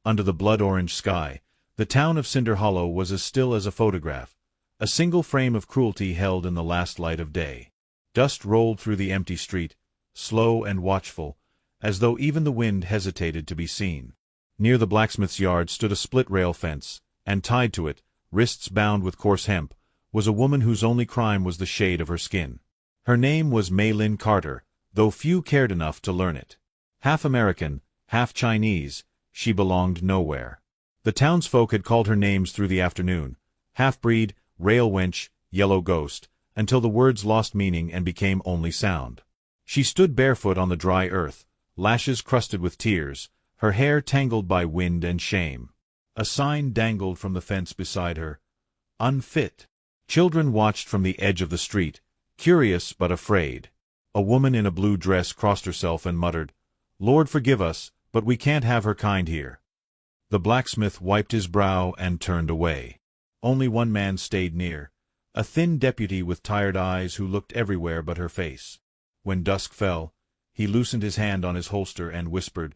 Under the blood-orange sky, the town of Cinder Hollow was as still as a photograph, a single frame of cruelty held in the last light of day. Dust rolled through the empty street, slow and watchful, as though even the wind hesitated to be seen. Near the blacksmith's yard stood a split-rail fence, and tied to it, wrists bound with coarse hemp, was a woman whose only crime was the shade of her skin. Her name was Maylin Carter, though few cared enough to learn it. Half American, half Chinese, she belonged nowhere. The townsfolk had called her names through the afternoon: half-breed, rail wench, yellow ghost, until the words lost meaning and became only sound. She stood barefoot on the dry earth, lashes crusted with tears, her hair tangled by wind and shame. A sign dangled from the fence beside her: unfit. Children watched from the edge of the street, curious but afraid. A woman in a blue dress crossed herself and muttered, "Lord forgive us, but we can't have her kind here." The blacksmith wiped his brow and turned away. Only one man stayed near, a thin deputy with tired eyes who looked everywhere but her face. When dusk fell, he loosened his hand on his holster and whispered,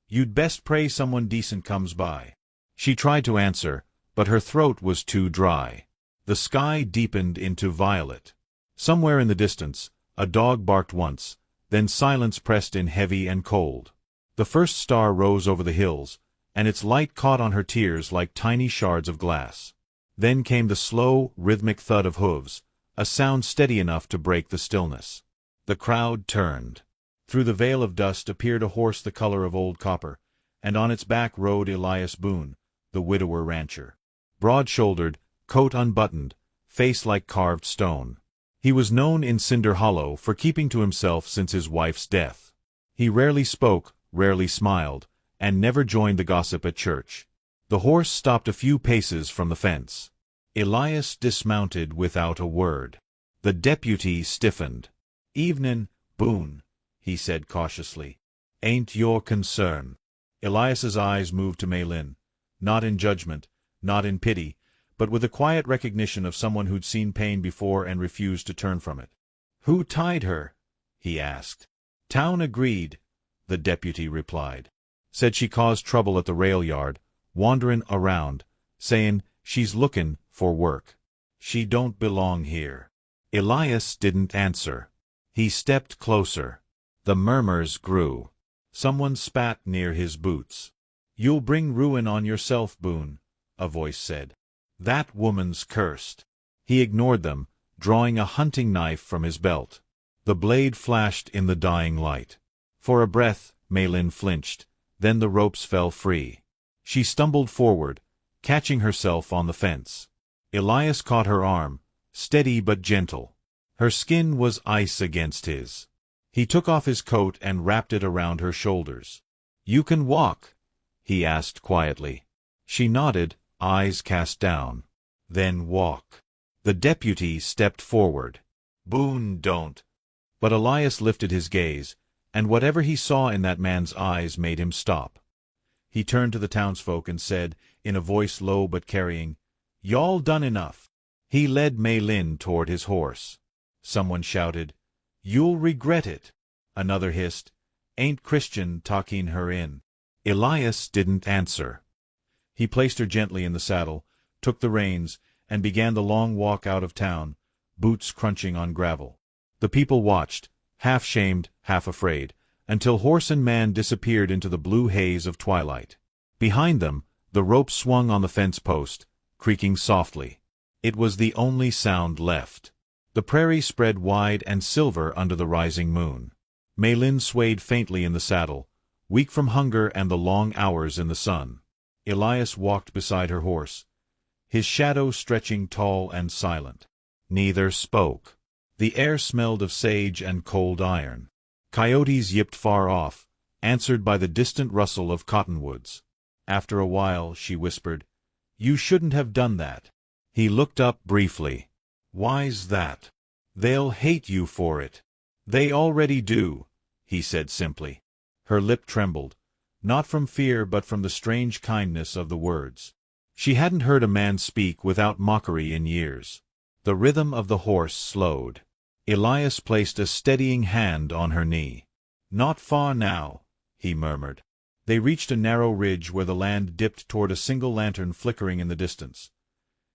"You'd best pray someone decent comes by." She tried to answer, but her throat was too dry. The sky deepened into violet. Somewhere in the distance, a dog barked once, then silence pressed in heavy and cold. The first star rose over the hills, and its light caught on her tears like tiny shards of glass. Then came the slow, rhythmic thud of hooves, a sound steady enough to break the stillness. The crowd turned. Through the veil of dust appeared a horse the color of old copper, and on its back rode Elias Boone, the widower rancher. Broad-shouldered, coat unbuttoned, face like carved stone. He was known in Cinder Hollow for keeping to himself since his wife's death. He rarely spoke, rarely smiled, and never joined the gossip at church. The horse stopped a few paces from the fence. Elias dismounted without a word. The deputy stiffened. "Evenin', Boone," he said cautiously. "Ain't your concern." Elias's eyes moved to Maylin, not in judgment, not in pity, but with a quiet recognition of someone who'd seen pain before and refused to turn from it. "Who tied her?" he asked. "Town agreed," the deputy replied. "Said she caused trouble at the rail yard, wanderin' around, sayin' she's lookin' for work. She don't belong here." Elias didn't answer. He stepped closer. The murmurs grew. Someone spat near his boots. "You'll bring ruin on yourself, Boone," a voice said. "That woman's cursed." He ignored them, drawing a hunting knife from his belt. The blade flashed in the dying light. For a breath, Maylin flinched, then the ropes fell free. She stumbled forward, catching herself on the fence. Elias caught her arm, steady but gentle. Her skin was ice against his. He took off his coat and wrapped it around her shoulders. "You can walk?" he asked quietly. She nodded, eyes cast down. "Then walk." The deputy stepped forward. "Boone, don't." But Elias lifted his gaze, and whatever he saw in that man's eyes made him stop. He turned to the townsfolk and said, in a voice low but carrying, "Y'all done enough." He led Maylin toward his horse. Someone shouted, "You'll regret it." Another hissed, "Ain't Christian talking her in." Elias didn't answer. He placed her gently in the saddle, took the reins, and began the long walk out of town, boots crunching on gravel. The people watched, half shamed, half afraid, until horse and man disappeared into the blue haze of twilight. Behind them, the rope swung on the fence post, creaking softly. It was the only sound left. The prairie spread wide and silver under the rising moon. Maylin swayed faintly in the saddle, weak from hunger and the long hours in the sun. Elias walked beside her horse, his shadow stretching tall and silent. Neither spoke. The air smelled of sage and cold iron. Coyotes yipped far off, answered by the distant rustle of cottonwoods. After a while, she whispered, "You shouldn't have done that." He looked up briefly. "Why's that?" "They'll hate you for it." "They already do," he said simply. Her lip trembled, not from fear but from the strange kindness of the words. She hadn't heard a man speak without mockery in years. The rhythm of the horse slowed. Elias placed a steadying hand on her knee. "Not far now," he murmured. They reached a narrow ridge where the land dipped toward a single lantern flickering in the distance.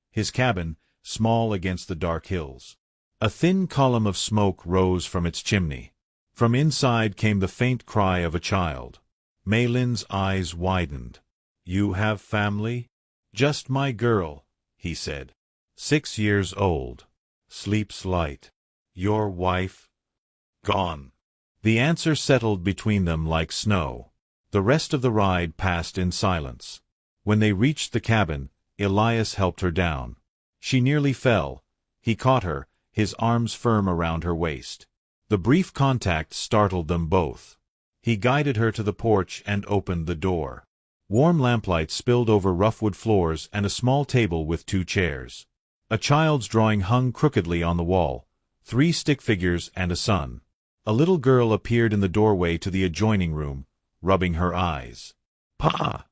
His cabin, small against the dark hills. A thin column of smoke rose from its chimney. From inside came the faint cry of a child. Mei Lin's eyes widened. "You have family?" "Just my girl," he said. 6 years old. Sleeps light. "Your wife?" "Gone." The answer settled between them like snow. The rest of the ride passed in silence. When they reached the cabin, Elias helped her down. She nearly fell. He caught her, his arms firm around her waist. The brief contact startled them both. He guided her to the porch and opened the door. Warm lamplight spilled over rough wood floors and a small table with 2 chairs. A child's drawing hung crookedly on the wall, 3 stick figures and a sun. A little girl appeared in the doorway to the adjoining room, rubbing her eyes. "Pa!"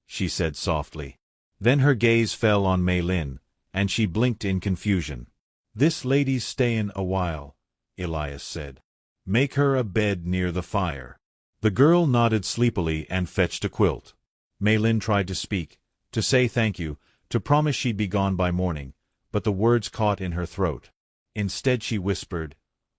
she said softly. Then her gaze fell on Mei Lin, and she blinked in confusion. "This lady's stayin' a while," Elias said. "Make her a bed near the fire." The girl nodded sleepily and fetched a quilt. Mei Lin tried to speak, to say thank you, to promise she'd be gone by morning, but the words caught in her throat. Instead she whispered,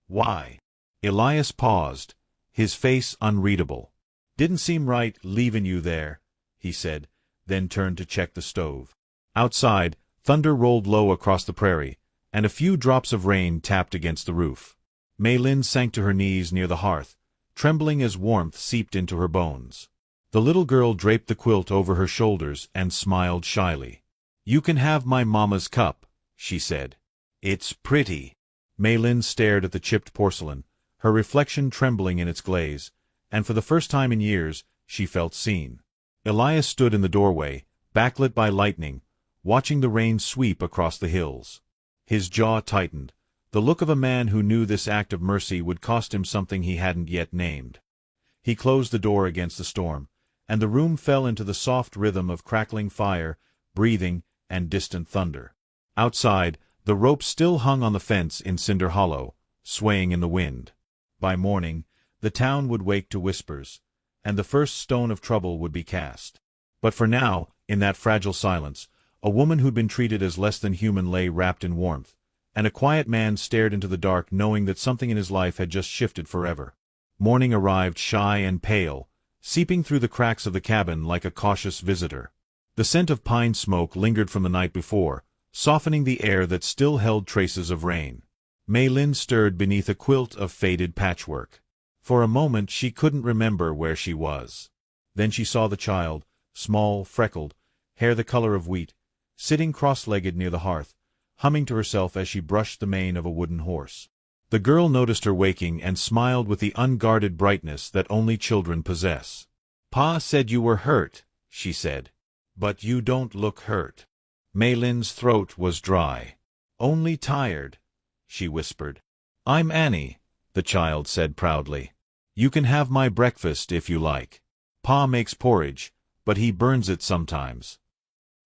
"Why?" Elias paused, his face unreadable. "Didn't seem right leavin' you there," he said, then turned to check the stove. Outside, thunder rolled low across the prairie, and a few drops of rain tapped against the roof. Mei Lin sank to her knees near the hearth, trembling as warmth seeped into her bones. The little girl draped the quilt over her shoulders and smiled shyly. "You can have my mama's cup," she said. "It's pretty." Mei Lin stared at the chipped porcelain, her reflection trembling in its glaze, and for the first time in years, she felt seen. Elias stood in the doorway, backlit by lightning, watching the rain sweep across the hills. His jaw tightened, the look of a man who knew this act of mercy would cost him something he hadn't yet named. He closed the door against the storm, and the room fell into the soft rhythm of crackling fire, breathing, and distant thunder. Outside, the rope still hung on the fence in Cinder Hollow, swaying in the wind. By morning, the town would wake to whispers, and the first stone of trouble would be cast. But for now, in that fragile silence, a woman who'd been treated as less than human lay wrapped in warmth, and a quiet man stared into the dark knowing that something in his life had just shifted forever. Morning arrived shy and pale, seeping through the cracks of the cabin like a cautious visitor. The scent of pine smoke lingered from the night before, softening the air that still held traces of rain. Mei Lin stirred beneath a quilt of faded patchwork. For a moment she couldn't remember where she was. Then she saw the child, small, freckled, hair the color of wheat, sitting cross-legged near the hearth, humming to herself as she brushed the mane of a wooden horse. The girl noticed her waking and smiled with the unguarded brightness that only children possess. "Pa said you were hurt," she said. "But you don't look hurt." Mei Lin's throat was dry. "Only tired," she whispered. "I'm Annie," the child said proudly. "You can have my breakfast if you like. Pa makes porridge, but he burns it sometimes."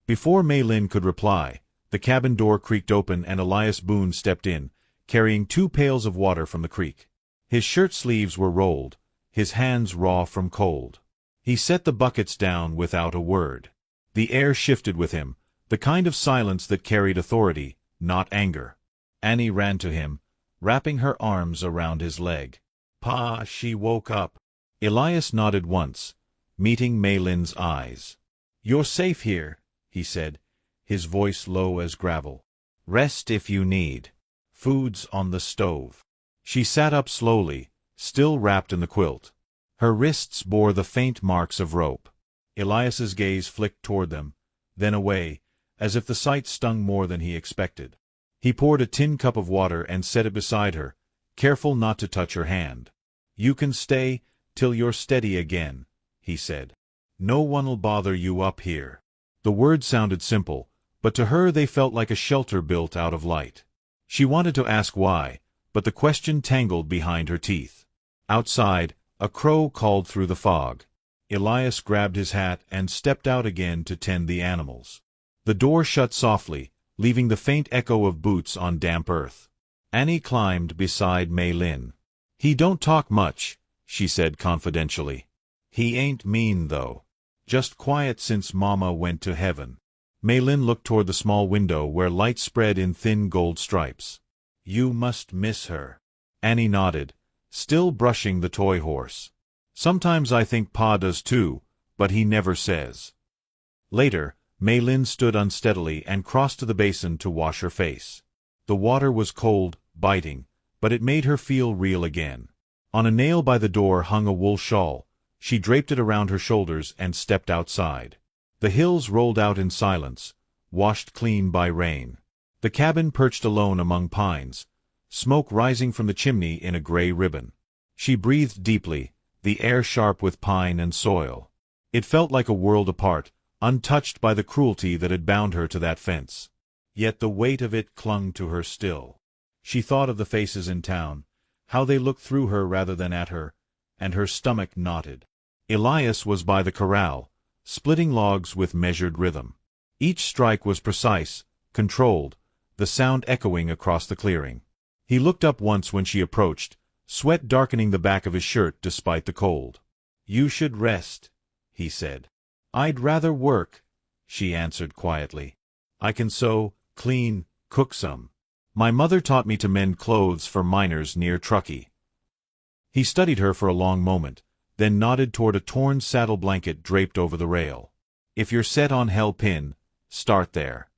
Before Mei Lin could reply, the cabin door creaked open and Elias Boone stepped in, carrying 2 pails of water from the creek. His shirt sleeves were rolled, his hands raw from cold. He set the buckets down without a word. The air shifted with him, the kind of silence that carried authority, not anger. Annie ran to him, wrapping her arms around his leg. "Pa," she woke up. Elias nodded once, meeting Mei Lin's eyes. "You're safe here," he said, his voice low as gravel. "Rest if you need. Food's on the stove." She sat up slowly, still wrapped in the quilt. Her wrists bore the faint marks of rope. Elias's gaze flicked toward them, then away, as if the sight stung more than he expected. He poured a tin cup of water and set it beside her, careful not to touch her hand. "You can stay till you're steady again," he said. "No one'll bother you up here." The words sounded simple, but to her they felt like a shelter built out of light. She wanted to ask why, but the question tangled behind her teeth. Outside, a crow called through the fog. Elias grabbed his hat and stepped out again to tend the animals. The door shut softly, leaving the faint echo of boots on damp earth. Annie climbed beside Mei Lin. "He don't talk much," she said confidentially. He ain't mean, though. Just quiet since Mama went to heaven. Maylin looked toward the small window where light spread in thin gold stripes. You must miss her. Annie nodded, still brushing the toy horse. Sometimes I think Pa does too, but he never says. Later, Maylin stood unsteadily and crossed to the basin to wash her face. The water was cold, biting, but it made her feel real again. On a nail by the door hung a wool shawl. She draped it around her shoulders and stepped outside. The hills rolled out in silence, washed clean by rain. The cabin perched alone among pines, smoke rising from the chimney in a gray ribbon. She breathed deeply, the air sharp with pine and soil. It felt like a world apart, untouched by the cruelty that had bound her to that fence. Yet the weight of it clung to her still. She thought of the faces in town, how they looked through her rather than at her, and her stomach knotted. Elias was by the corral, splitting logs with measured rhythm. Each strike was precise, controlled, the sound echoing across the clearing. He looked up once when she approached, sweat darkening the back of his shirt despite the cold. You should rest, he said. I'd rather work, she answered quietly. I can sew, clean, cook some. My mother taught me to mend clothes for miners near Truckee. He studied her for a long moment, then nodded toward a torn saddle blanket draped over the rail. If you're set on hell pin, start there.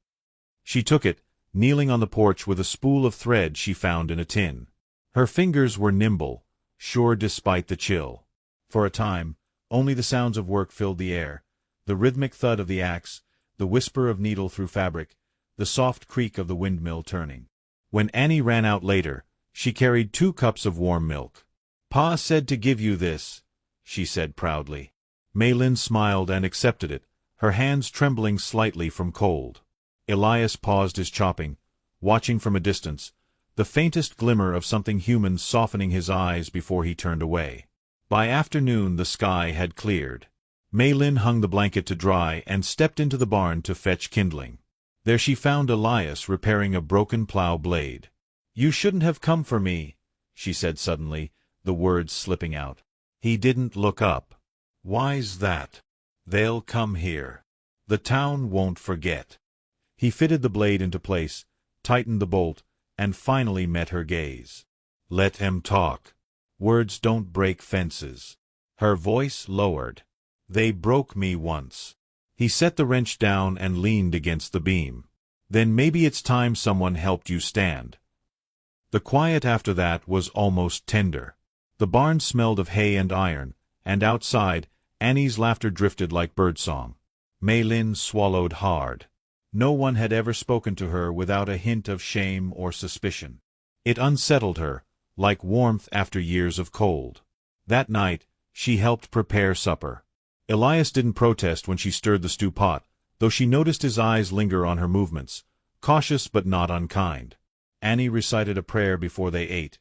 She took it, kneeling on the porch with a spool of thread she found in a tin. Her fingers were nimble, sure despite the chill. For a time, only the sounds of work filled the air, the rhythmic thud of the axe, the whisper of needle through fabric, the soft creak of the windmill turning. When Annie ran out later, she carried 2 cups of warm milk. Pa said to give you this, she said proudly. Maylin smiled and accepted it, her hands trembling slightly from cold. Elias paused his chopping, watching from a distance, the faintest glimmer of something human softening his eyes before he turned away. By afternoon the sky had cleared. Maylin hung the blanket to dry and stepped into the barn to fetch kindling. There she found Elias repairing a broken plow blade. You shouldn't have come for me, she said suddenly, the words slipping out. He didn't look up. Why's that? They'll come here. The town won't forget. He fitted the blade into place, tightened the bolt, and finally met her gaze. Let him talk. Words don't break fences. Her voice lowered. They broke me once. He set the wrench down and leaned against the beam. Then maybe it's time someone helped you stand. The quiet after that was almost tender. The barn smelled of hay and iron, and outside, Annie's laughter drifted like birdsong. Maylin swallowed hard. No one had ever spoken to her without a hint of shame or suspicion. It unsettled her, like warmth after years of cold. That night, she helped prepare supper. Elias didn't protest when she stirred the stew pot, though she noticed his eyes linger on her movements, cautious but not unkind. Annie recited a prayer before they ate,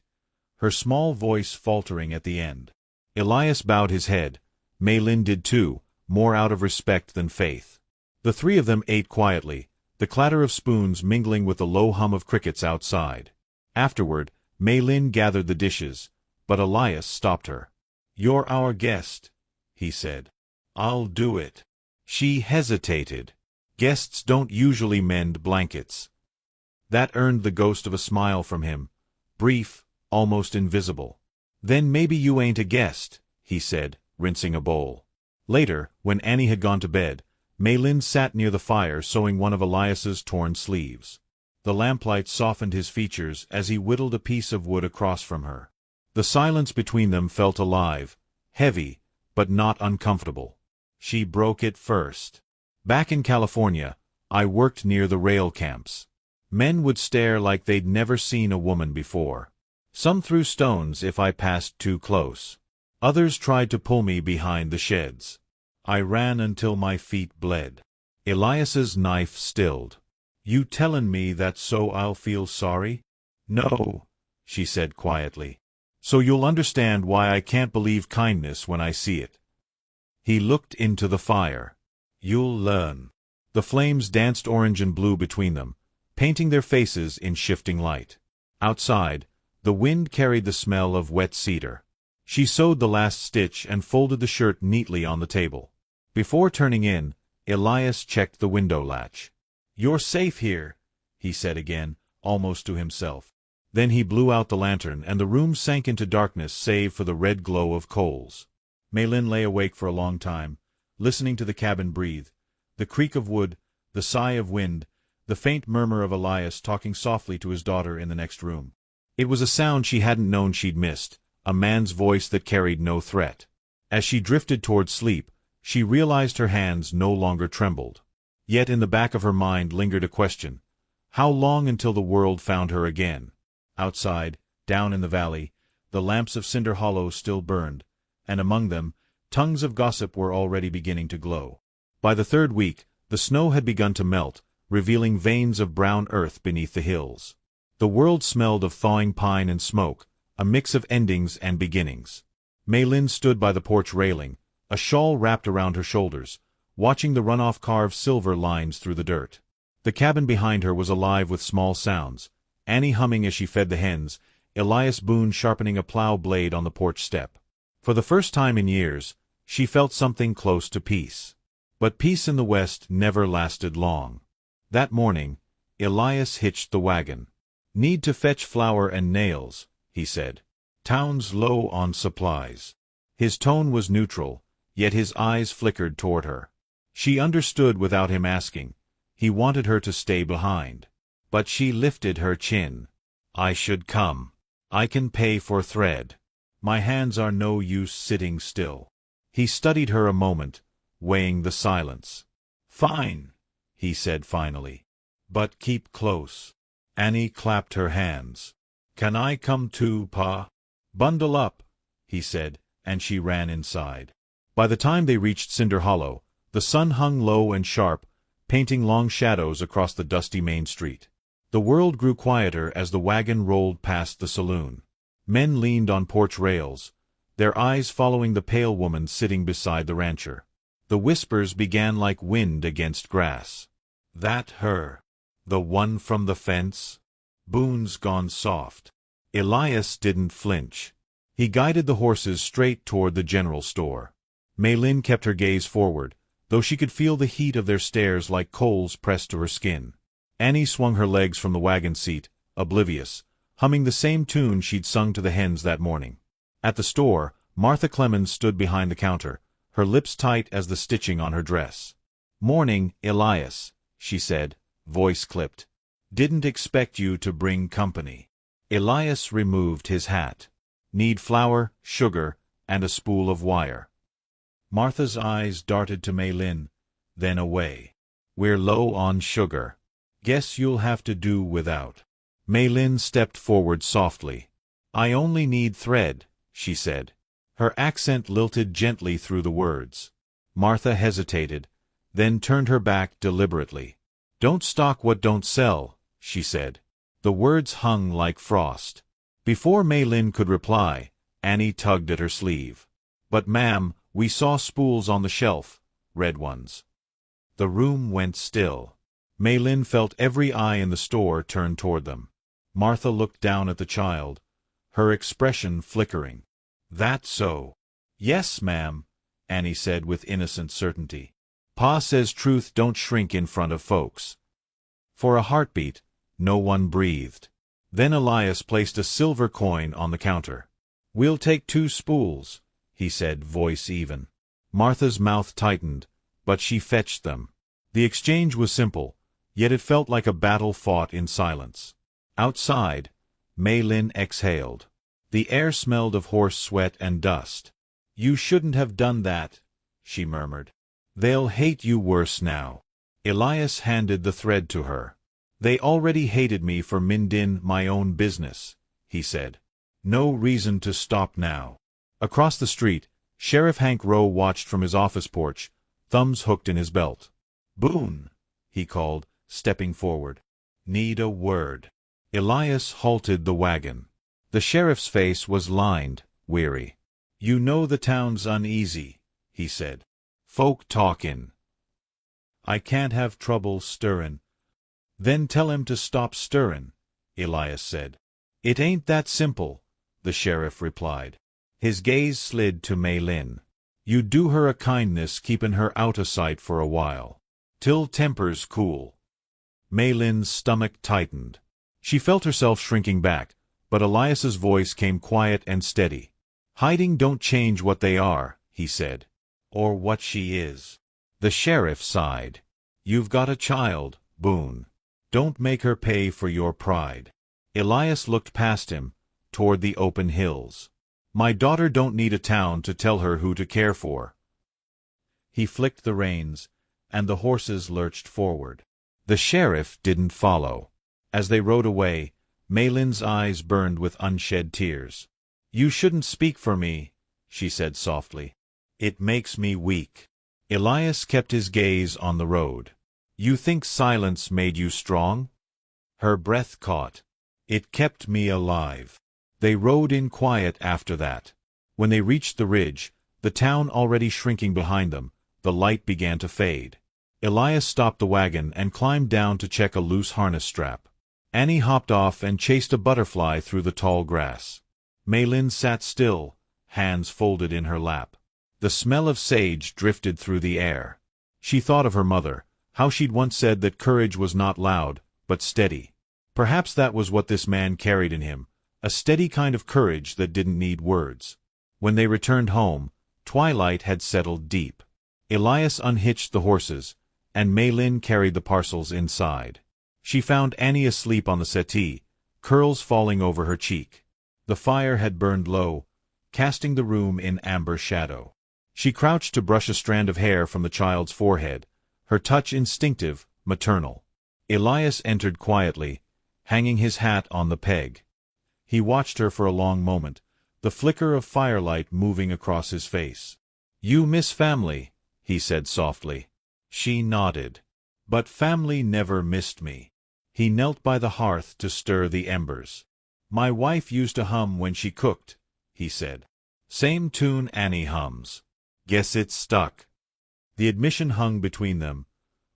her small voice faltering at the end. Elias bowed his head. Maylin did too, more out of respect than faith. The 3 of them ate quietly, the clatter of spoons mingling with the low hum of crickets outside. Afterward, Maylin gathered the dishes, but Elias stopped her. You're our guest, he said. I'll do it. She hesitated. Guests don't usually mend blankets. That earned the ghost of a smile from him, brief, almost invisible. Then maybe you ain't a guest, he said, rinsing a bowl. Later, when Annie had gone to bed, Maylin sat near the fire sewing one of Elias's torn sleeves. The lamplight softened his features as he whittled a piece of wood across from her. The silence between them felt alive, heavy, but not uncomfortable. She broke it first. Back in California, I worked near the rail camps. Men would stare like they'd never seen a woman before. Some threw stones if I passed too close. Others tried to pull me behind the sheds. I ran until my feet bled. Elias's knife stilled. You tellin' me that so I'll feel sorry? No, she said quietly. So you'll understand why I can't believe kindness when I see it. He looked into the fire. You'll learn. The flames danced orange and blue between them, painting their faces in shifting light. Outside, the wind carried the smell of wet cedar. She sewed the last stitch and folded the shirt neatly on the table. Before turning in, Elias checked the window latch. "You're safe here," he said again, almost to himself. Then he blew out the lantern, and the room sank into darkness save for the red glow of coals. Maylin lay awake for a long time, listening to the cabin breathe, the creak of wood, the sigh of wind, the faint murmur of Elias talking softly to his daughter in the next room. It was a sound she hadn't known she'd missed, a man's voice that carried no threat. As she drifted toward sleep, she realized her hands no longer trembled. Yet in the back of her mind lingered a question: how long until the world found her again? Outside, down in the valley, the lamps of Cinder Hollow still burned, and among them, tongues of gossip were already beginning to glow. By the third week, the snow had begun to melt, revealing veins of brown earth beneath the hills. The world smelled of thawing pine and smoke, a mix of endings and beginnings. Maylin stood by the porch railing, a shawl wrapped around her shoulders, watching the runoff carve silver lines through the dirt. The cabin behind her was alive with small sounds, Annie humming as she fed the hens, Elias Boone sharpening a plow blade on the porch step. For the first time in years, she felt something close to peace. But peace in the West never lasted long. That morning, Elias hitched the wagon. "Need to fetch flour and nails," he said. "Town's low on supplies." His tone was neutral, yet his eyes flickered toward her. She understood without him asking. He wanted her to stay behind. But she lifted her chin. "I should come. I can pay for thread. My hands are no use sitting still." He studied her a moment, weighing the silence. "Fine," he said finally. "But keep close." Annie clapped her hands. "Can I come too, Pa?" "Bundle up," he said, and she ran inside. By the time they reached Cinder Hollow, the sun hung low and sharp, painting long shadows across the dusty main street. The world grew quieter as the wagon rolled past the saloon. Men leaned on porch rails, their eyes following the pale woman sitting beside the rancher. The whispers began like wind against grass. "That her? The one from the fence?" Boone's gone soft. Elias didn't flinch. He guided the horses straight toward the general store. Maylin kept her gaze forward, though she could feel the heat of their stares like coals pressed to her skin. Annie swung her legs from the wagon seat, oblivious, humming the same tune she'd sung to the hens that morning. At the store, Martha Clemens stood behind the counter, her lips tight as the stitching on her dress. "Morning, Elias," she said, voice clipped. "Didn't expect you to bring company." Elias removed his hat. "Need flour, sugar, and a spool of wire." Martha's eyes darted to Maylin, then away. "We're low on sugar. Guess you'll have to do without." Maylin stepped forward softly. "I only need thread," she said. Her accent lilted gently through the words. Martha hesitated, then turned her back deliberately. "Don't stock what don't sell," she said. The words hung like frost. Before Maylin could reply, Annie tugged at her sleeve. "But ma'am, we saw spools on the shelf, red ones." The room went still. Maylin felt every eye in the store turn toward them. Martha looked down at the child, her expression flickering. "That so?" "Yes, ma'am," Annie said with innocent certainty. "Pa says truth don't shrink in front of folks." For a heartbeat, no one breathed. Then Elias placed a silver coin on the counter. "We'll take 2 spools," he said, voice even. Martha's mouth tightened, but she fetched them. The exchange was simple, yet it felt like a battle fought in silence. Outside, Maylin exhaled. The air smelled of horse sweat and dust. "You shouldn't have done that," she murmured. "They'll hate you worse now." Elias handed the thread to her. "They already hated me for mindin' my own business," he said. "No reason to stop now." Across the street, Sheriff Hank Rowe watched from his office porch, thumbs hooked in his belt. "Boone," he called, stepping forward. "Need a word." Elias halted the wagon. The sheriff's face was lined, weary. "You know the town's uneasy," he said. "Folk talkin'. I can't have trouble stirrin'." "Then tell him to stop stirrin'," Elias said. "It ain't that simple," the sheriff replied. His gaze slid to Mei Lin. "You do her a kindness keepin' her out o' sight for a while. Till tempers cool." Mei Lin's stomach tightened. She felt herself shrinking back, but Elias's voice came quiet and steady. "Hiding don't change what they are," he said. "Or what she is." The sheriff sighed. "You've got a child, Boone. Don't make her pay for your pride." Elias looked past him, toward the open hills. "My daughter don't need a town to tell her who to care for." He flicked the reins, and the horses lurched forward. The sheriff didn't follow. As they rode away, Mei Lin's eyes burned with unshed tears. "You shouldn't speak for me," she said softly. "It makes me weak." Elias kept his gaze on the road. "You think silence made you strong?" Her breath caught. "It kept me alive." They rode in quiet after that. When they reached the ridge, the town already shrinking behind them, the light began to fade. Elias stopped the wagon and climbed down to check a loose harness strap. Annie hopped off and chased a butterfly through the tall grass. Mei Lin sat still, hands folded in her lap. The smell of sage drifted through the air. She thought of her mother, how she'd once said that courage was not loud, but steady. Perhaps that was what this man carried in him, a steady kind of courage that didn't need words. When they returned home, twilight had settled deep. Elias unhitched the horses, and Mei Lin carried the parcels inside. She found Annie asleep on the settee, curls falling over her cheek. The fire had burned low, casting the room in amber shadow. She crouched to brush a strand of hair from the child's forehead, her touch instinctive, maternal. Elias entered quietly, hanging his hat on the peg. He watched her for a long moment, the flicker of firelight moving across his face. "You miss family," he said softly. She nodded. "But family never missed me." He knelt by the hearth to stir the embers. "My wife used to hum when she cooked," he said. "Same tune Annie hums. Guess it's stuck." The admission hung between them,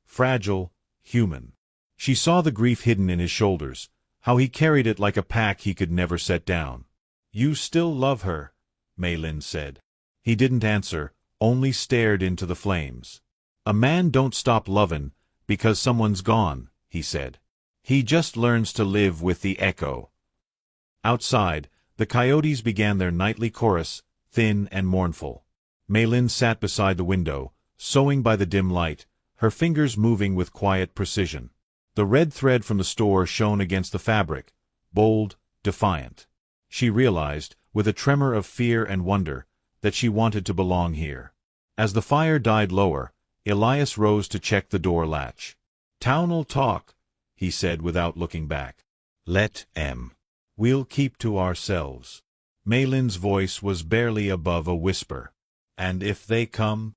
fragile, human. She saw the grief hidden in his shoulders, how he carried it like a pack he could never set down. "You still love her," Mei Lin said. He didn't answer, only stared into the flames. "A man don't stop lovin' because someone's gone," he said. "He just learns to live with the echo." Outside, the coyotes began their nightly chorus, thin and mournful. Mei Lin sat beside the window, sewing by the dim light, her fingers moving with quiet precision. The red thread from the store shone against the fabric, bold, defiant. She realized, with a tremor of fear and wonder, that she wanted to belong here. As the fire died lower, Elias rose to check the door latch. "Town'll talk," he said without looking back. "Let 'em. We'll keep to ourselves." Mei Lin's voice was barely above a whisper. "And if they come?"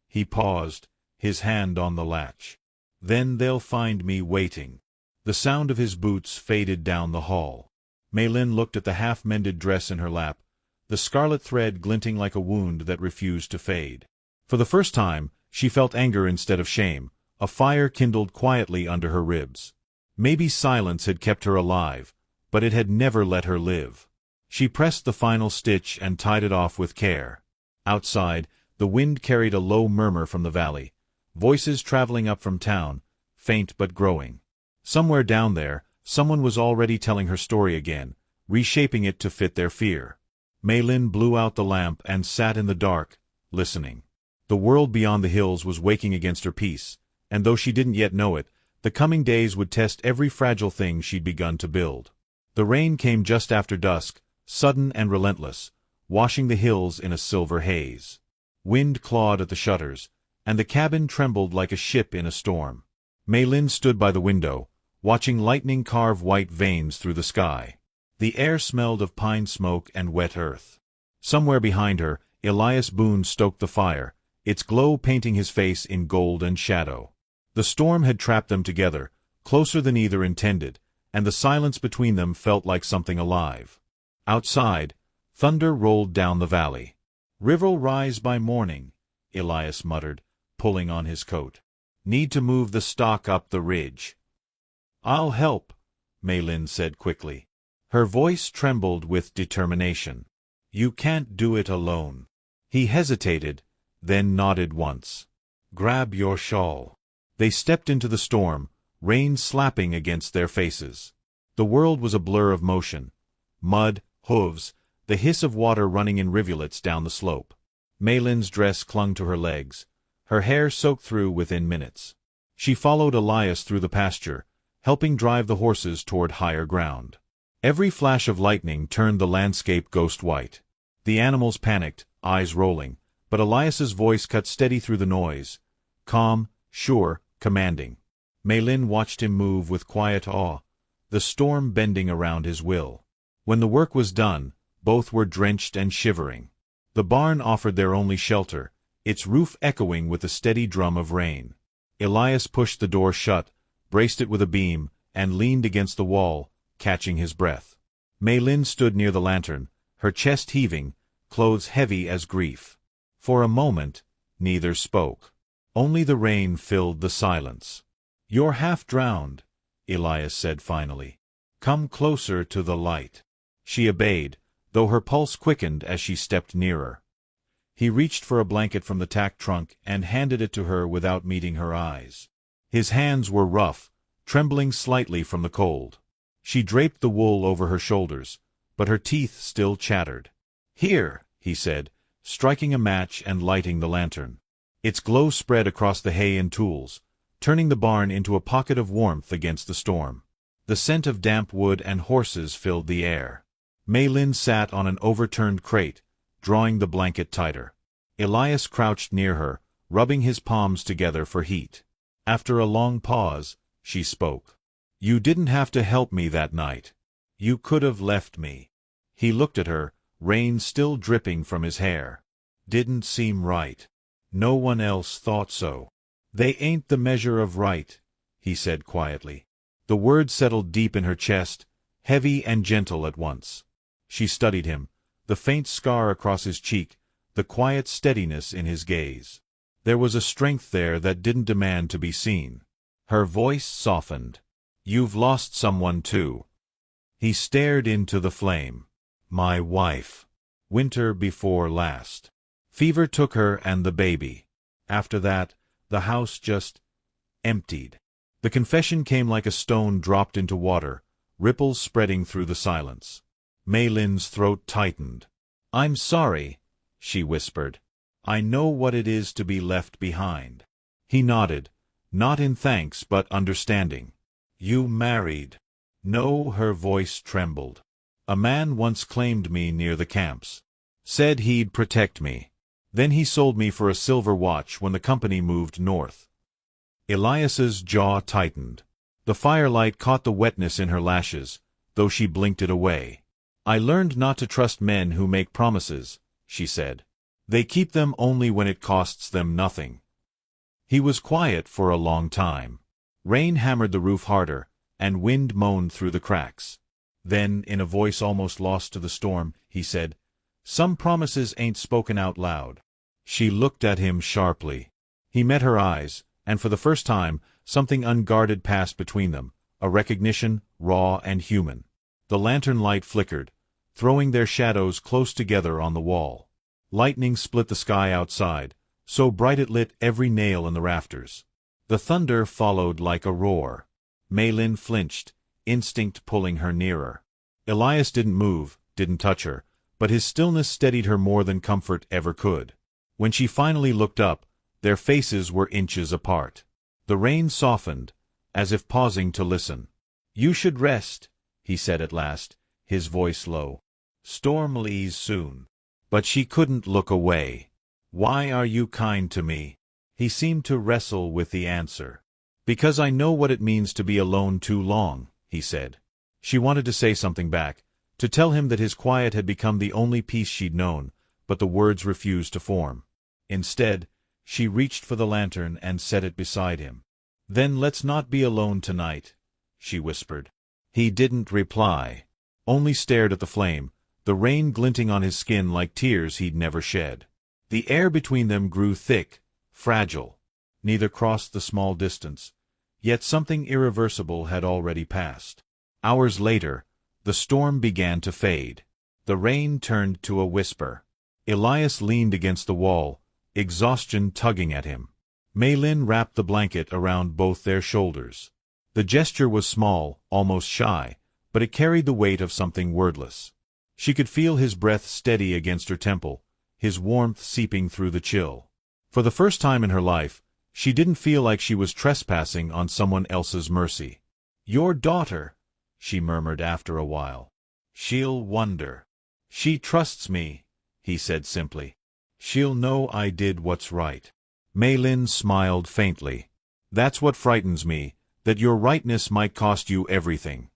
He paused, his hand on the latch. "Then they'll find me waiting." The sound of his boots faded down the hall. Mei Lin looked at the half-mended dress in her lap, the scarlet thread glinting like a wound that refused to fade. For the first time, she felt anger instead of shame, a fire kindled quietly under her ribs. Maybe silence had kept her alive, but it had never let her live. She pressed the final stitch and tied it off with care. Outside, the wind carried a low murmur from the valley, voices traveling up from town, faint but growing. Somewhere down there, someone was already telling her story again, reshaping it to fit their fear. Mei Lin blew out the lamp and sat in the dark, listening. The world beyond the hills was waking against her peace, and though she didn't yet know it, the coming days would test every fragile thing she'd begun to build. The rain came just after dusk, sudden and relentless, washing the hills in a silver haze. Wind clawed at the shutters, and the cabin trembled like a ship in a storm. Mei Lin stood by the window, watching lightning carve white veins through the sky. The air smelled of pine smoke and wet earth. Somewhere behind her, Elias Boone stoked the fire, its glow painting his face in gold and shadow. The storm had trapped them together, closer than either intended, and the silence between them felt like something alive. Outside, thunder rolled down the valley. "River'll rise by morning," Elias muttered, pulling on his coat. "Need to move the stock up the ridge." "I'll help," Mei Lin said quickly. Her voice trembled with determination. You can't do it alone. He hesitated, then nodded once. Grab your shawl. They stepped into the storm, rain slapping against their faces. The world was a blur of motion. Mud, hooves, the hiss of water running in rivulets down the slope. Maylin's dress clung to her legs, her hair soaked through within minutes. She followed Elias through the pasture, helping drive the horses toward higher ground. Every flash of lightning turned the landscape ghost-white. The animals panicked, eyes rolling, but Elias's voice cut steady through the noise, calm, sure, commanding. Maylin watched him move with quiet awe, the storm bending around his will. When the work was done, both were drenched and shivering. The barn offered their only shelter, its roof echoing with the steady drum of rain. Elias pushed the door shut, braced it with a beam, and leaned against the wall, catching his breath. Maylin stood near the lantern, her chest heaving, clothes heavy as grief. For a moment, neither spoke. Only the rain filled the silence. "You're half drowned," Elias said finally. "Come closer to the light." She obeyed, though her pulse quickened as she stepped nearer. He reached for a blanket from the tack trunk and handed it to her without meeting her eyes. His hands were rough, trembling slightly from the cold. She draped the wool over her shoulders, but her teeth still chattered. "Here," he said, striking a match and lighting the lantern. Its glow spread across the hay and tools, turning the barn into a pocket of warmth against the storm. The scent of damp wood and horses filled the air. Maylin sat on an overturned crate, drawing the blanket tighter. Elias crouched near her, rubbing his palms together for heat. After a long pause, she spoke. "You didn't have to help me that night. You could have left me." He looked at her, rain still dripping from his hair. "Didn't seem right. No one else thought so." "They ain't the measure of right," he said quietly. The words settled deep in her chest, heavy and gentle at once. She studied him, the faint scar across his cheek, the quiet steadiness in his gaze. There was a strength there that didn't demand to be seen. Her voice softened. "You've lost someone too." He stared into the flame. "My wife. Winter before last. Fever took her and the baby. After that, the house just emptied." The confession came like a stone dropped into water, ripples spreading through the silence. Maylin's throat tightened. "I'm sorry," she whispered. "I know what it is to be left behind." He nodded, not in thanks but understanding. "You married?" "No," her voice trembled. "A man once claimed me near the camps. Said he'd protect me. Then he sold me for a silver watch when the company moved north." Elias's jaw tightened. The firelight caught the wetness in her lashes, though she blinked it away. "I learned not to trust men who make promises," she said. "They keep them only when it costs them nothing." He was quiet for a long time. Rain hammered the roof harder, and wind moaned through the cracks. Then, in a voice almost lost to the storm, he said, "Some promises ain't spoken out loud." She looked at him sharply. He met her eyes, and for the first time, something unguarded passed between them, a recognition, raw and human. The lantern light flickered, throwing their shadows close together on the wall. Lightning split the sky outside, so bright it lit every nail in the rafters. The thunder followed like a roar. Maylin flinched, instinct pulling her nearer. Elias didn't move, didn't touch her, but his stillness steadied her more than comfort ever could. When she finally looked up, their faces were inches apart. The rain softened, as if pausing to listen. "You should rest," he said at last, his voice low. "Storm'll ease soon." But she couldn't look away. "Why are you kind to me?" He seemed to wrestle with the answer. "Because I know what it means to be alone too long," he said. She wanted to say something back, to tell him that his quiet had become the only peace she'd known, but the words refused to form. Instead, she reached for the lantern and set it beside him. "Then let's not be alone tonight," she whispered. He didn't reply, only stared at the flame, the rain glinting on his skin like tears he'd never shed. The air between them grew thick, fragile. Neither crossed the small distance, yet something irreversible had already passed. Hours later, the storm began to fade. The rain turned to a whisper. Elias leaned against the wall, exhaustion tugging at him. Maylin wrapped the blanket around both their shoulders. The gesture was small, almost shy, but it carried the weight of something wordless. She could feel his breath steady against her temple, his warmth seeping through the chill. For the first time in her life, she didn't feel like she was trespassing on someone else's mercy. "Your daughter," she murmured after a while. "She'll wonder. She trusts me," he said simply. "She'll know I did what's right." Maylin smiled faintly. "That's what frightens me, that your rightness might cost you everything."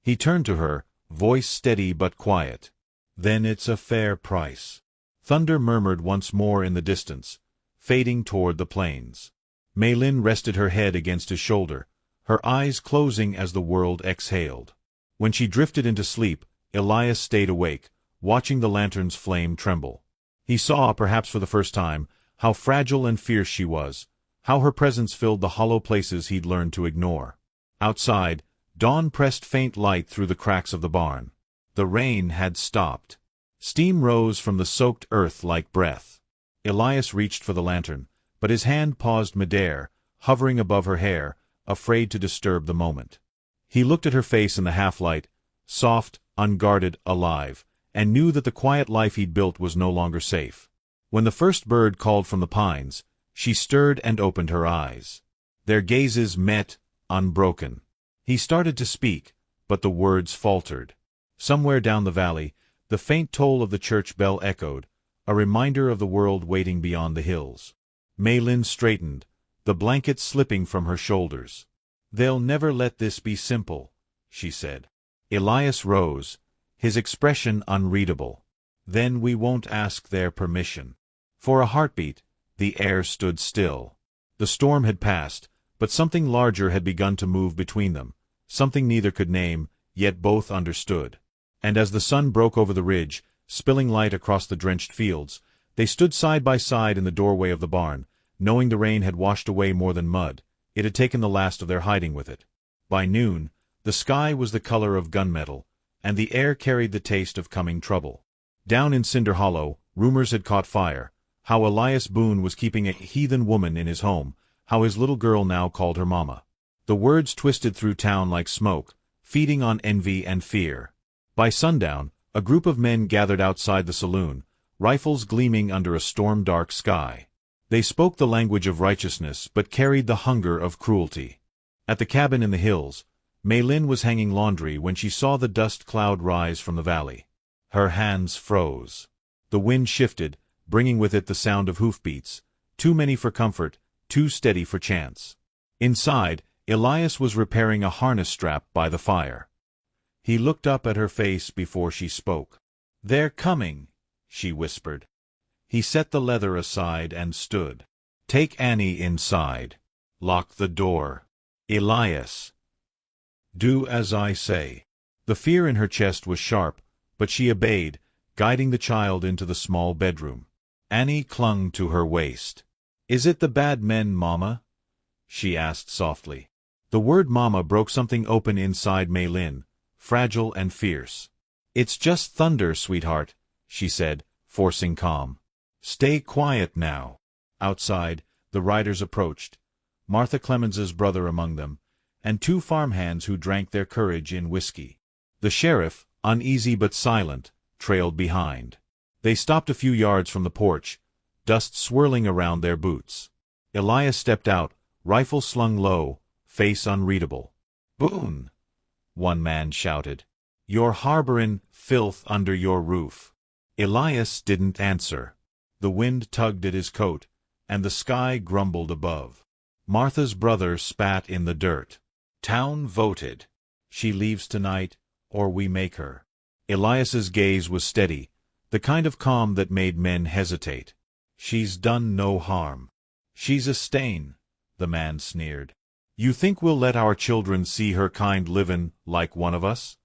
He turned to her, voice steady but quiet. "Then it's a fair price." Thunder murmured once more in the distance, fading toward the plains. Maylin rested her head against his shoulder, her eyes closing as the world exhaled. When she drifted into sleep, Elias stayed awake, watching the lantern's flame tremble. He saw, perhaps for the first time, how fragile and fierce she was, how her presence filled the hollow places he'd learned to ignore. Outside, dawn pressed faint light through the cracks of the barn. The rain had stopped. Steam rose from the soaked earth like breath. Elias reached for the lantern, but his hand paused midair, hovering above her hair, afraid to disturb the moment. He looked at her face in the half-light, soft, unguarded, alive, and knew that the quiet life he'd built was no longer safe. When the first bird called from the pines, she stirred and opened her eyes. Their gazes met, unbroken. He started to speak, but the words faltered. Somewhere down the valley, the faint toll of the church bell echoed, a reminder of the world waiting beyond the hills. Maylin straightened, the blanket slipping from her shoulders. "They'll never let this be simple," she said. Elias rose, his expression unreadable. "Then we won't ask their permission." For a heartbeat, the air stood still. The storm had passed, but something larger had begun to move between them, something neither could name, yet both understood. And as the sun broke over the ridge, spilling light across the drenched fields, they stood side by side in the doorway of the barn, knowing the rain had washed away more than mud, it had taken the last of their hiding with it. By noon, the sky was the color of gunmetal, and the air carried the taste of coming trouble. Down in Cinder Hollow, rumors had caught fire, how Elias Boone was keeping a heathen woman in his home, how his little girl now called her mama. The words twisted through town like smoke, feeding on envy and fear. By sundown, a group of men gathered outside the saloon, rifles gleaming under a storm-dark sky. They spoke the language of righteousness but carried the hunger of cruelty. At the cabin in the hills, Maylin was hanging laundry when she saw the dust cloud rise from the valley. Her hands froze. The wind shifted, bringing with it the sound of hoofbeats, too many for comfort, too steady for chance. Inside, Elias was repairing a harness strap by the fire. He looked up at her face before she spoke. "They're coming," she whispered. He set the leather aside and stood. "Take Annie inside. Lock the door. Elias, do as I say." The fear in her chest was sharp, but she obeyed, guiding the child into the small bedroom. Annie clung to her waist. "Is it the bad men, Mama?" she asked softly. The word Mama broke something open inside Maylin, fragile and fierce. "It's just thunder, sweetheart," she said, forcing calm. "Stay quiet now." Outside, the riders approached, Martha Clemens's brother among them, and two farmhands who drank their courage in whiskey. The sheriff, uneasy but silent, trailed behind. They stopped a few yards from the porch, dust swirling around their boots. Elias stepped out, rifle slung low, face unreadable. "Boone," one man shouted. "You're harborin' filth under your roof." Elias didn't answer. The wind tugged at his coat, and the sky grumbled above. Martha's brother spat in the dirt. "Town voted. She leaves tonight, or we make her." Elias's gaze was steady, the kind of calm that made men hesitate. "She's done no harm." "She's a stain," the man sneered. "You think we'll let our children see her kind livin' like one of us?"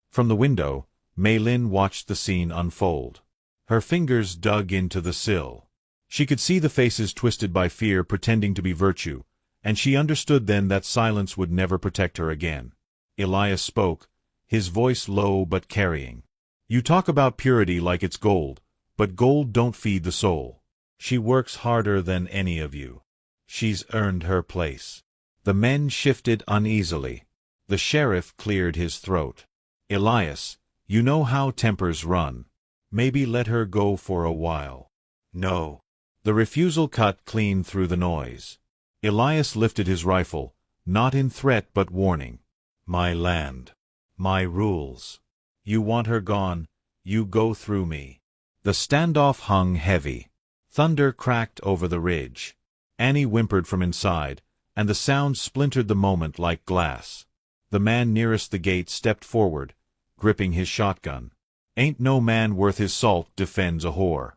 From the window, Maylin watched the scene unfold. Her fingers dug into the sill. She could see the faces twisted by fear pretending to be virtue, and she understood then that silence would never protect her again. Elias spoke, his voice low but carrying. You talk about purity like it's gold, but gold don't feed the soul. She works harder than any of you. She's earned her place. The men shifted uneasily. The sheriff cleared his throat. Elias, you know how tempers run. Maybe let her go for a while. No. The refusal cut clean through the noise. Elias lifted his rifle, not in threat but warning. My land. My rules. You want her gone, you go through me. The standoff hung heavy. Thunder cracked over the ridge. Annie whimpered from inside, and the sound splintered the moment like glass. The man nearest the gate stepped forward, gripping his shotgun. Ain't no man worth his salt defends a whore.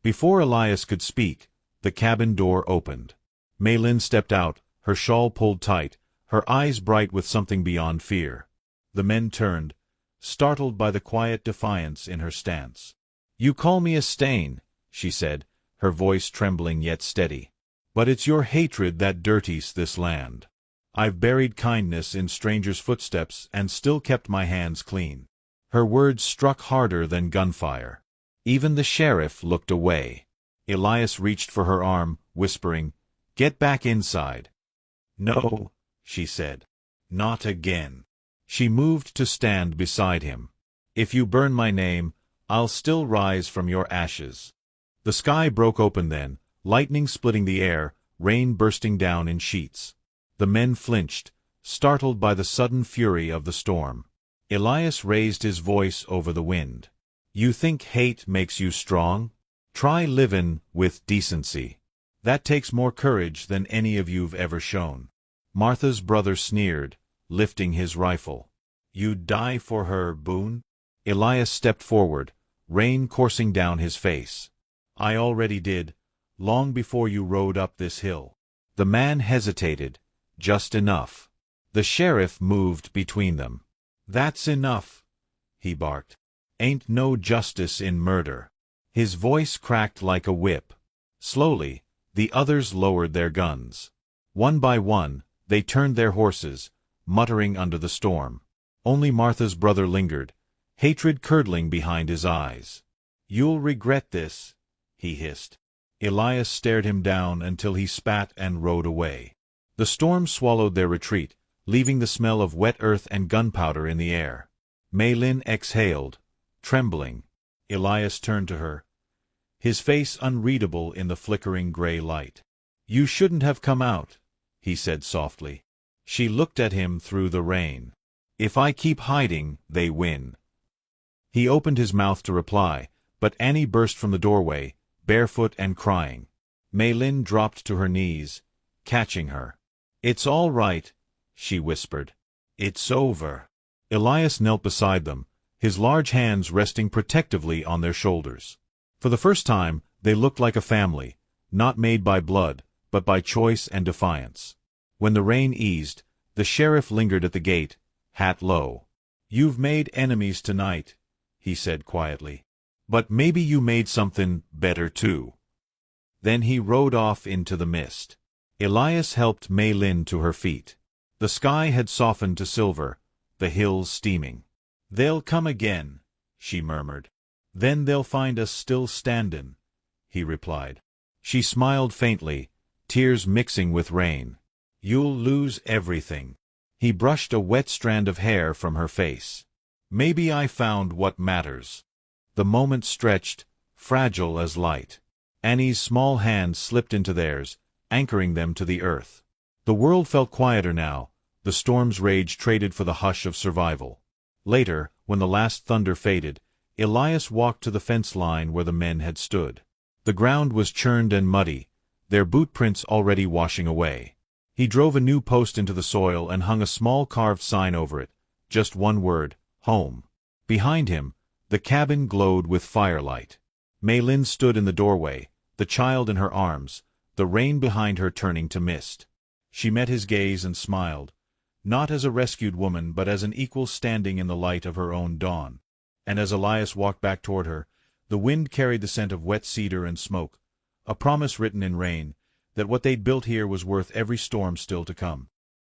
Before Elias could speak, the cabin door opened. Maylin stepped out, her shawl pulled tight, her eyes bright with something beyond fear. The men turned, startled by the quiet defiance in her stance. You call me a stain, she said, her voice trembling yet steady. But it's your hatred that dirties this land. I've buried kindness in strangers' footsteps and still kept my hands clean. Her words struck harder than gunfire. Even the sheriff looked away. Elias reached for her arm, whispering, Get back inside. No, she said. Not again. She moved to stand beside him. If you burn my name, I'll still rise from your ashes. The sky broke open then, lightning splitting the air, rain bursting down in sheets. The men flinched, startled by the sudden fury of the storm. Elias raised his voice over the wind. You think hate makes you strong? Try livin' with decency. That takes more courage than any of you've ever shown. Martha's brother sneered, lifting his rifle. You'd die for her, Boone? Elias stepped forward, rain coursing down his face. I already did, long before you rode up this hill. The man hesitated, just enough. The sheriff moved between them. That's enough, he barked. Ain't no justice in murder. His voice cracked like a whip. Slowly, the others lowered their guns. One by one, they turned their horses, muttering under the storm. Only Martha's brother lingered, hatred curdling behind his eyes. You'll regret this, he hissed. Elias stared him down until he spat and rode away. The storm swallowed their retreat, leaving the smell of wet earth and gunpowder in the air. Maylin exhaled, trembling. Elias turned to her, his face unreadable in the flickering gray light. You shouldn't have come out, he said softly. She looked at him through the rain. If I keep hiding, they win. He opened his mouth to reply, but Annie burst from the doorway, barefoot and crying. Maylin dropped to her knees, catching her. It's all right, she whispered. It's over. Elias knelt beside them, his large hands resting protectively on their shoulders. For the first time, they looked like a family, not made by blood, but by choice and defiance. When the rain eased, the sheriff lingered at the gate, hat low. You've made enemies tonight, he said quietly. But maybe you made something better too. Then he rode off into the mist. Elias helped Maylin to her feet. The sky had softened to silver, the hills steaming. They'll come again, she murmured. Then they'll find us still standin', he replied. She smiled faintly, tears mixing with rain. You'll lose everything. He brushed a wet strand of hair from her face. Maybe I found what matters. The moment stretched, fragile as light. Annie's small hand slipped into theirs, anchoring them to the earth. The world felt quieter now, the storm's rage traded for the hush of survival. Later, when the last thunder faded, Elias walked to the fence line where the men had stood. The ground was churned and muddy, their boot prints already washing away. He drove a new post into the soil and hung a small carved sign over it, just one word, home. Behind him, the cabin glowed with firelight. Maylin stood in the doorway, the child in her arms, the rain behind her turning to mist. She met his gaze and smiled, not as a rescued woman but as an equal standing in the light of her own dawn. And as Elias walked back toward her, the wind carried the scent of wet cedar and smoke, a promise written in rain, that what they'd built here was worth every storm still to come.